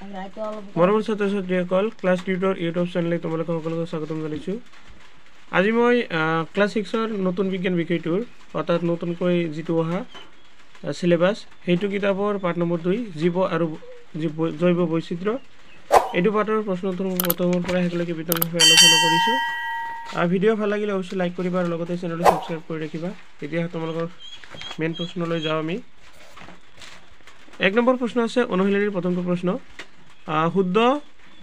মৰমৰ ছাত্ৰ ছাত্ৰীসকল ক্লাছ টিউটৰ ইউটিউব চেনেলে তোমালোকক সকলোকে স্বাগতম জনাইছোঁ। আজি মই ক্লাছ 6ৰ নতুন বিজ্ঞান বিষয়টোৰ অৰ্থাৎ নতুনকৈ যিটো অহা সিলেবাছ সেইটো কিতাপৰ পাঠ নম্বৰ 2 জীৱ আৰু জৈৱ বৈচিত্ৰ্য এইটো পাঠৰ প্ৰশ্ন উত্তৰ প্ৰথমৰ পৰা শেষলৈকে বিতংভাৱে আলোচনা কৰিছোঁ। ভিডিঅ' ভাল লাগিলে অৱশ্যই লাইক কৰিবা আৰু লগতে চেনেলটো সাবস্ক্ৰাইব কৰি ৰাখিবা। এতিয়া তোমালোকৰ মেইন প্ৰশ্নলৈ যাওঁ আমি। 1 নম্বৰ প্ৰশ্ন আছে অনুশীলনীৰ প্ৰথমটো প্ৰশ্ন। শুদ্ধ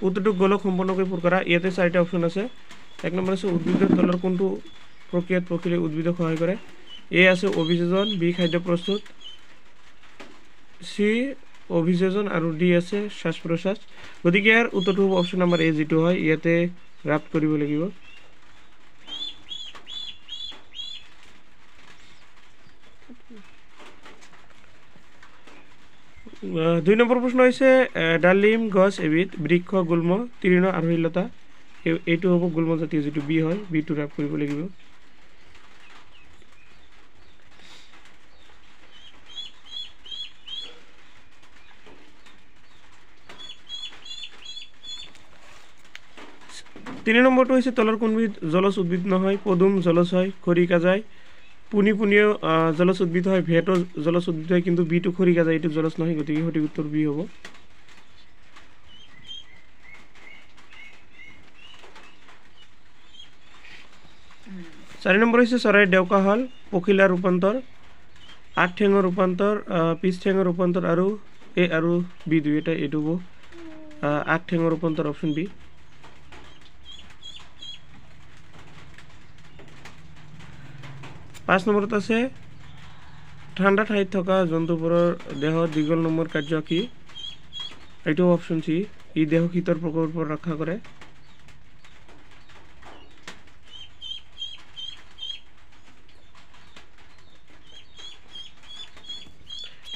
উত্তৰটো গোলক সম্পূৰ্ণকৈ পূৰ কৰা। ইয়াতে 4টা অপশ্যন আছে। 1 নম্বৰ আছে উদ্ভিদৰ তলৰ কোনটো প্ৰক্ৰিয়াত পখিলে উদ্ভিদক সহায় কৰে। এ আছে অভিযোজন, বি খাদ্য প্ৰস্তুত, চি অভিযোজন আৰু ডি আছে শ্বাস প্ৰশ্বাস। গতিকে ইয়াৰ উত্তৰটো হ'ব অপশ্যন নম্বৰ এ যিটো হয় ইয়াতে ৰাফ্ট কৰিব লাগিব। দুই নম্বৰ প্ৰশ্ন হৈছে ডালিম গছ এবিধ বৃক্ষ গুল্ম তৃণ আৰোহীলতা এইটো হ'ব গুল্ম জাতীয় যিটো বি হয় বিটো ৰাফ্ট কৰিব লাগিব। তিনি নম্বৰটো হৈছে তলৰ কোনবিধ জলজ উদ্ভিদ নহয়। পদুম জলজ হয়, খৰিকাজাই পুনিও জলজ উদ্ভিদ হয়, ভেটো জলজ উদ্ভিদ হয়, কিন্তু বিটো খৰিকাজাই এইটো জলজ নহয়, গতিকে সঠিক উত্তৰ বি হ'ব। চাৰি নম্বৰ হৈছে চৰাইৰ ডেউকা হল পখিলাৰ ৰূপান্তৰ, 8 ঠেঙৰ ৰূপান্তৰ, পিছ ঠেঙৰ ৰূপান্তৰ আৰু এ আৰু বি দুয়োটা এইটো হ'ব 8 ঠেঙৰ ৰূপান্তৰ অপশ্যন বি। 5 নম্বৰত আছে ঠাণ্ডা ঠাইত থকা জন্তুবোৰৰ দেহত দীঘল নম্বৰ কাৰ্য কি। এইটো অপশ্যন চি, ই দেহ শীতৰ প্ৰকোপৰ পৰা ৰক্ষা কৰে।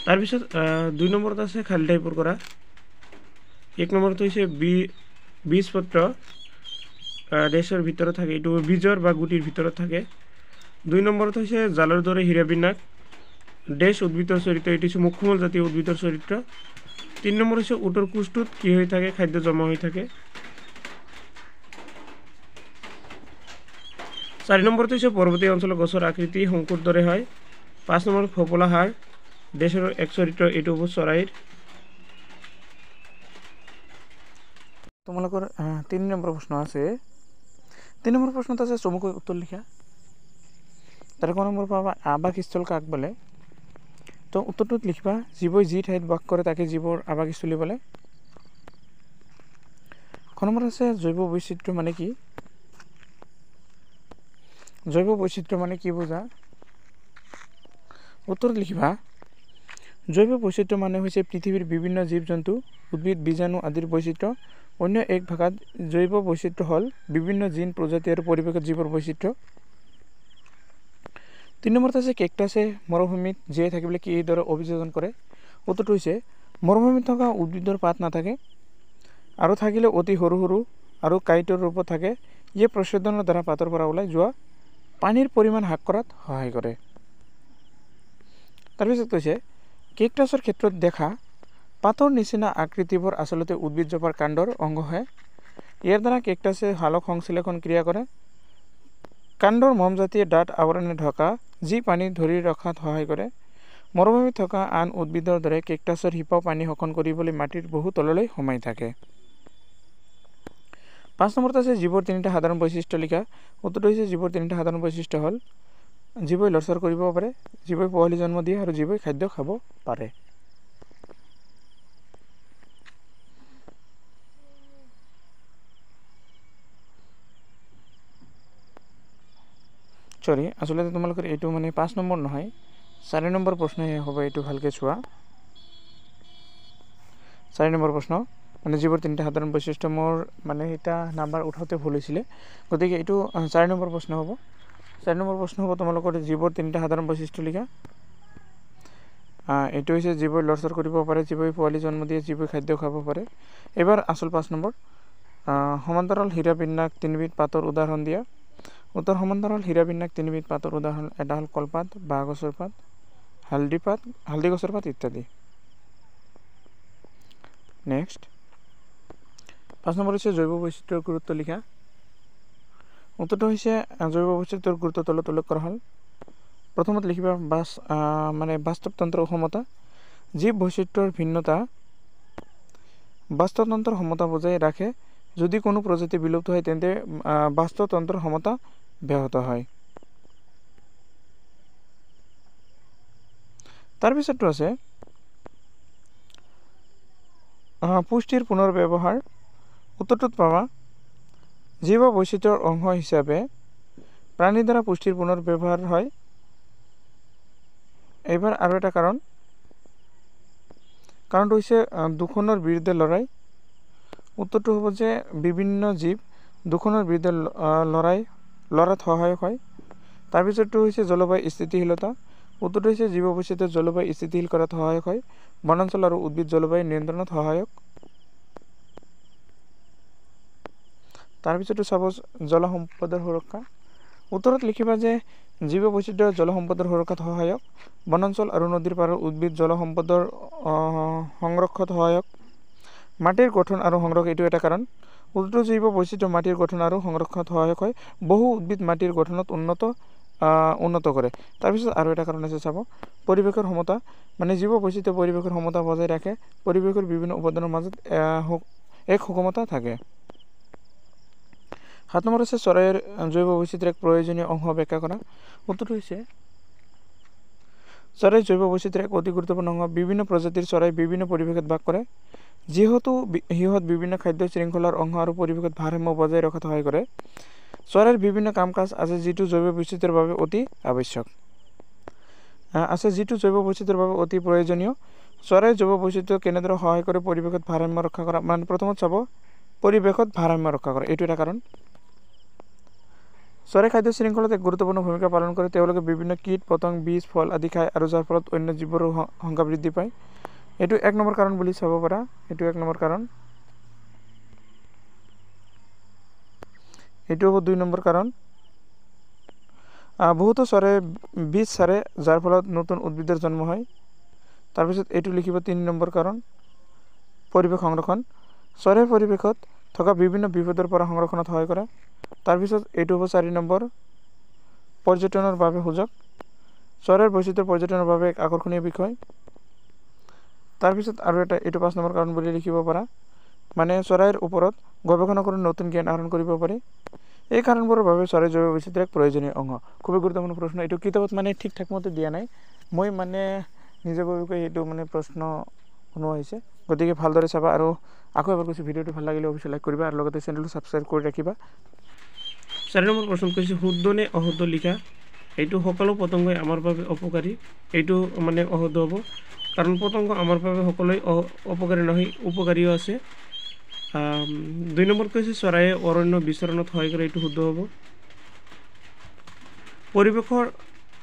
তাৰপিছত 2 নম্বৰত আছে খালী ঠাই পূৰ কৰা। 1 নম্বৰত হৈছে বীজপত্ৰ দেশৰ ভিতৰত থাকে, এইটো বীজৰ বা গুটিৰ ভিতৰত থাকে। 2 নম্বৰত হৈছে জালৰ দৰে হীৰাবিন্যাস দেশ উদ্ভিদৰ চৰিত্ৰ, এইটো হৈছে মুখমূল জাতীয় উদ্ভিদৰ চৰিত্ৰ। 3 নম্বৰ হৈছে উটৰ কোষটোত কি হৈ থাকে, খাদ্য জমা হৈ থাকে। 4 নম্বৰত হৈছে পৰ্বতীয় অঞ্চলৰ গছৰ আকৃতি শংকুৰ দৰে হয়। 5 নম্বৰত ফোপোলা হাড় দেশৰ এক চৰিত্ৰ, এইটো হ'ব চৰাইৰ। তোমালোকৰ 3 নম্বৰ প্ৰশ্ন আছে। 3 নম্বৰ প্ৰশ্নত আছে চমুকৈ উত্তৰ লিখা। তাৰে ক নম্বৰ পাবা আৱাসস্থল কাক বোলে। তো উত্তৰটোত লিখিবা জীৱই যি ঠাইত বাস কৰে তাকে জীৱৰ আৱাসস্থলী বোলে। ক নম্বৰ আছে জৈৱ বৈচিত্ৰ্য মানে কি। জৈৱ বৈচিত্ৰ্য মানে কি বুজা। উত্তৰত লিখিবা জৈৱ বৈচিত্ৰ্য মানে হৈছে পৃথিৱীৰ বিভিন্ন জীৱ জন্তু উদ্ভিদ বীজাণু আদিৰ বৈচিত্ৰ্য। অন্য এক ভাষাত জৈৱ বৈচিত্ৰ্য হ'ল বিভিন্ন জিন প্ৰজাতি আৰু পৰিৱেশত জীৱৰ বৈচিত্ৰ্য। 3 নম্বৰত আছে কেকটাছে মৰুভূমিত জীয়াই থাকিবলৈ কি এইদৰে অভিযোজন কৰে। উত্তৰটো হৈছে মৰুভূমিত থকা উদ্ভিদৰ পাত নাথাকে আৰু থাকিলে অতি সৰু সৰু আৰু কাইটৰ ৰূপত থাকে। ইয়ে প্ৰচ্ছদনৰ দ্বাৰা পাতৰ পৰা ওলাই যোৱা পানীৰ পৰিমাণ হ্ৰাস কৰাত সহায় কৰে। তাৰপিছত কৈছে কেকটাছৰ ক্ষেত্ৰত দেখা পাতৰ নিচিনা আকৃতিবোৰ আচলতে উদ্ভিদজোপাৰ কাণ্ডৰ অংগ হয়। ইয়াৰ দ্বাৰা কেকটাছে সালোক সংশ্লেষণ ক্ৰিয়া কৰে। কাণ্ডৰ মমজাতীয় ডাঠ আৱৰণে ঢকা যি পানী ধৰি ৰখাত সহায় কৰে। মৰুভূমিত থকা আন উদ্ভিদৰ দৰে কেকটাছৰ শিপাও পানী শোষণ কৰিবলৈ মাটিৰ বহু তললৈ সোমাই থাকে। 5 নম্বৰত আছে জীৱৰ 3টা সাধাৰণ বৈশিষ্ট্য লিখা। উত্তৰটো হৈছে জীৱৰ 3টা সাধাৰণ বৈশিষ্ট্য হ'ল জীৱই লৰচৰ কৰিব পাৰে, জীৱই পোৱালি জন্ম দিয়ে আৰু জীৱই খাদ্য খাব পাৰে। সৰি আচলতে তোমালোকৰ এইটো মানে 5 নম্বৰ নহয় 4 নম্বৰ প্ৰশ্নহে হ'ব, এইটো ভালকৈ চোৱা। 4 নম্বৰ প্ৰশ্ন মানে জীৱৰ 3টা সাধাৰণ বৈশিষ্ট্য মোৰ মানে এটা নাম্বাৰ উঠাওঁতে ভুল হৈছিলে, গতিকে এইটো 4 নম্বৰ প্ৰশ্ন হ'ব। 4 নম্বৰ প্ৰশ্ন হ'ব তোমালোকৰ জীৱৰ 3টা সাধাৰণ বৈশিষ্ট্য লিখা। এইটো হৈছে জীৱই লৰচৰ কৰিব পাৰে, জীৱই পোৱালি জন্ম দিয়ে, জীৱই খাদ্য খাব পাৰে। এবাৰ আচল 5 নম্বৰ সমান্তৰাল হীৰাবিন্যাস 3বিধ পাতৰ উদাহৰণ দিয়া। উত্তৰ সমান্তৰাল হীৰাবিন্যাস 3বিধ পাতৰ উদাহৰণ এটা হ'ল কলপাত, বাঁহ গছৰ পাত, হালধি গছৰ পাত ইত্যাদি। নেক্সট 5 নম্বৰ হৈছে জৈৱ বৈচিত্ৰ্যৰ গুৰুত্ব লিখা উত্তৰটো হৈছে জৈৱ বৈচিত্ৰ্যৰ গুৰুত্ব তলত উল্লেখ কৰা হ'ল প্ৰথমত লিখিবা বাস্তৱতন্ত্ৰৰ সমতা জীৱ বৈচিত্ৰ্যৰ ভিন্নতা বাস্তৱতন্ত্ৰৰ সমতা বজাই ৰাখে যদি কোনো প্ৰজাতি বিলুপ্ত হয় তেন্তে বাস্তৱতন্ত্ৰৰ সমতা ব্যাহত হয় তাৰ পিছতো আছে পুষ্টিৰ পুনৰ ব্যৱহাৰ উত্তৰটোত পাবা জীৱ বৈচিত্ৰ্যৰ অংশ হিচাপে প্ৰাণীৰ দ্বাৰা পুষ্টিৰ পুনৰ ব্যৱহাৰ হয় এবাৰ আৰু এটা কাৰণটো হৈছে দূষণৰ বিৰুদ্ধে লড়াই উত্তৰটো হ'ব যে বিভিন্ন জীৱ দূষণৰ বিৰুদ্ধে লড়াত সহায়ক হয় তাৰ পিছতো হৈছে জলবায়ু স্থিতিশীলতা উত্তৰটো হৈছে জীৱ বৈচিত্ৰ্য জলবায়ু স্থিতিশীল কৰাত সহায়ক হয় বনাঞ্চল আৰু উদ্ভিদ জলবায়ু নিয়ন্ত্ৰণত সহায়ক তাৰ পিছতো চাব জল সম্পদৰ সুৰক্ষা উত্তৰত লিখিবা যে জীৱ বৈচিত্ৰ্য জল সম্পদৰ সুৰক্ষাত সহায়ক বনাঞ্চল আৰু নদীৰ পাৰৰ উদ্ভিদ জল সম্পদৰ সংৰক্ষণত সহায়ক মাটিৰ গঠন আৰু সংৰক্ষণ এইটো এটা কাৰণ উত্তৰটো জীৱ বৈচিত্ৰ্য মাটিৰ গঠন আৰু সংৰক্ষণত সহায়ক হয় বহু উদ্ভিদ মাটিৰ গঠনত উন্নত কৰে তাৰপিছত আৰু এটা কাৰণ আছে চাব পৰিৱেশৰ সমতা জীৱ বৈচিত্ৰ্য পৰিৱেশৰ সমতা বজাই ৰাখে পৰিৱেশৰ বিভিন্ন উপাদানৰ মাজত এক সুষমতা থাকে 7 নম্বৰ আছে চৰাইৰ জৈৱ বৈচিত্ৰ্যৰ এক প্ৰয়োজনীয় অংশ ব্যাখ্যা কৰা উত্তৰটো হৈছে চৰাইৰ জৈৱ বৈচিত্ৰ্যৰ এক অতি গুৰুত্বপূৰ্ণ অংশ বিভিন্ন প্ৰজাতিৰ চৰাই বিভিন্ন পৰিৱেশত বাস কৰে যিহেতু সিহঁত বিভিন্ন খাদ্য শৃংখলাৰ অংশ আৰু পৰিৱেশত ভাৰসাম্য বজাই ৰখাত সহায় কৰে চৰাইৰ বিভিন্ন কাম কাজ আছে যিটো জৈৱ বৈচিত্ৰ্যৰ বাবে অতি আৱশ্যক যিটো জৈৱ বৈচিত্ৰ্যৰ বাবে অতি প্ৰয়োজনীয় চৰাইৰ জৈৱ বৈচিত্ৰ্য কেনেদৰে সহায় কৰে পৰিৱেশত ভাৰসাম্য ৰক্ষা কৰা প্ৰথমত চাব পৰিৱেশত ভাৰসাম্য ৰক্ষা কৰা এইটো এটা কাৰণ চৰাই খাদ্য শৃংখলাত এক গুৰুত্বপূৰ্ণ ভূমিকা পালন কৰে তেওঁলোকে বিভিন্ন কীট পতংগ বীজ ফল আদি খায় আৰু যাৰ ফলত অন্য জীৱৰ সংখ্যা বৃদ্ধি পায় এইটো 1 নম্বৰ কাৰণ বুলি চাব পাৰা এইটো 1 নম্বৰ কাৰণ এইটো হ'ব 2 নম্বৰ কাৰণ বহুতো চৰাই বীজ ছাৰে যাৰ ফলত নতুন উদ্ভিদৰ জন্ম হয় তাৰ পিছত এইটো লিখিব 3 নম্বৰ কাৰণ পৰিৱেশ সংৰক্ষণ চৰাইৰ পৰিৱেশত থকা বিভিন্ন বিপদৰ পৰা সংৰক্ষণত সহায় কৰে তাৰ পিছত এইটো হ'ব 4 নম্বৰ পৰ্যটনৰ বাবে সুযোগ চৰাইৰ বৈচিত্ৰ্য পৰ্যটনৰ বাবে এক আকৰ্ষণীয় বিষয় তাৰ পিছত আৰু এটা এইটো 5 নম্বৰ কাৰণ বুলি লিখিব পাৰা চৰাইৰ ওপৰত গৱেষণা কৰি নতুন জ্ঞান আহৰণ কৰিব পাৰি এই কাৰণবোৰৰ বাবে চৰাইৰ জৈৱ বৈচিত্ৰ্য এক প্ৰয়োজনীয় অংশ খুবই গুৰুত্বপূৰ্ণ প্ৰশ্ন এইটো কিতাপত ঠিক ঠাক মতে দিয়া নাই মই নিজাববীয়াকৈ এইটো প্ৰশ্ন শুনোৱা হৈছে গতিকে ভালদৰে চাবা আৰু আকৌ এবাৰ কৈছোঁ ভিডিঅ'টো ভাল লাগিলে অৱশ্যই লাইক কৰিবা আৰু লগতে চেনেলটো সাবস্ক্ৰাইব কৰি ৰাখিবা 4 নম্বৰ প্ৰশ্ন কৈছে শুদ্ধ নে অশুদ্ধ লিখা এইটো সকলো পতংগই আমাৰ বাবে অপকাৰী এইটো অশুদ্ধ হ'ব কাৰণ পতংগ আমাৰ বাবে সকলোই অপকাৰী নহয় উপকাৰীও আছে 2 নম্বৰ কৈছে চৰাইয়ে অৰণ্য বিচৰণত সহায় কৰে এইটো শুদ্ধ হ'ব পৰিৱেশৰ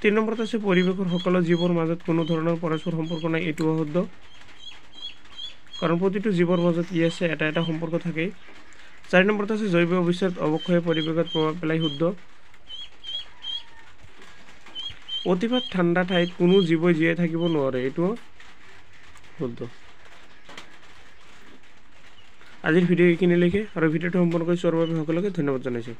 3 নম্বৰত আছে পৰিৱেশৰ সকলো জীৱৰ মাজত কোনো ধৰণৰ পৰস্পৰ সম্পৰ্ক নাই এইটো অশুদ্ধ কাৰণ প্ৰতিটো জীৱৰ মাজত আছে এটা সম্পৰ্ক থাকে 4 নম্বৰত আছে জৈৱ বৈচিত্ৰ্যত অৱক্ষয়ে পৰিৱেশত প্ৰভাৱ পেলাই শুদ্ধ অতিপাত ঠাণ্ডা ঠাইত কোনো জীৱই জীয়াই থাকিব নোৱাৰে এইটো শুদ্ধ আজিৰ ভিডিঅ' এইখিনিলৈকে আৰু ভিডিঅ'টো সম্পূৰ্ণ কৰি চোৱাৰ বাবে সকলোকে ধন্যবাদ জনাইছোঁ